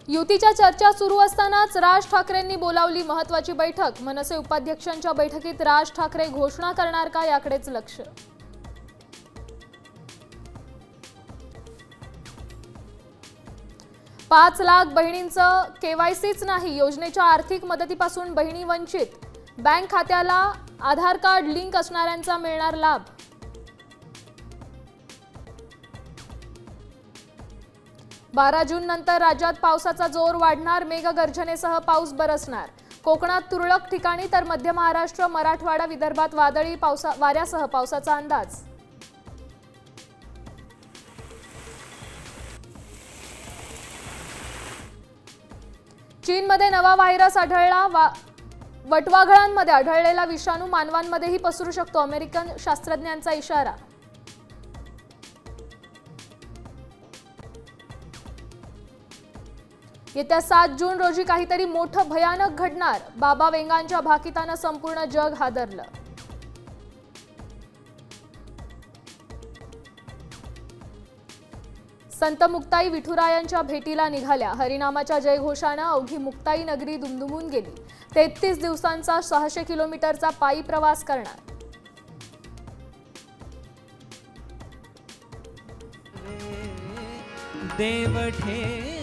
युतीच्या चर्चा सुरू असतानाच राज ठाकरेंनी बोलावली महत्त्वाची बैठक। मनसे उपाध्यक्षांच्या बैठकीत राज ठाकरे घोषणा करणार का याकडेच लक्ष। 5 लाख बहिणींचं केवायसीच नाही, योजनेच्या आर्थिक मदतीपासून बहिणी वंचित। बँक खात्याला आधार कार्ड लिंक असणाऱ्यांचा मिळणार लाभ। बारा जून नंतर राज्यात पावसाचा जोर वाढणार, मेघगर्जनेसह पाऊस बरसणार। कोकणात तुरळक ठिकाणी तर मध्य महाराष्ट्र, मराठवाडा, विदर्भात वादळी वाऱ्यासह पावसाचा अंदाज। चीनमध्ये नवा व्हायरस आढळला, वटवाघळांमध्ये आढळलेला विषाणू मानवांमध्येही पसरू शकतो, अमेरिकन शास्त्रज्ञांचा इशारा। येत्या 7 जून रोजी काहीतरी मोठं भयानक घडणार, बाबा वेंगांच्या भाकितानं संपूर्ण जग हादरलं। संत मुक्ताई विठुरायांच्या भेटीला निघाल्या, हरिनामाच्या जयघोषानं अवघी मुक्ताई नगरी दुमदुमून गेली। 33 दिवसांचा 600 किलोमीटरचा पायी प्रवास करणार। देव ठे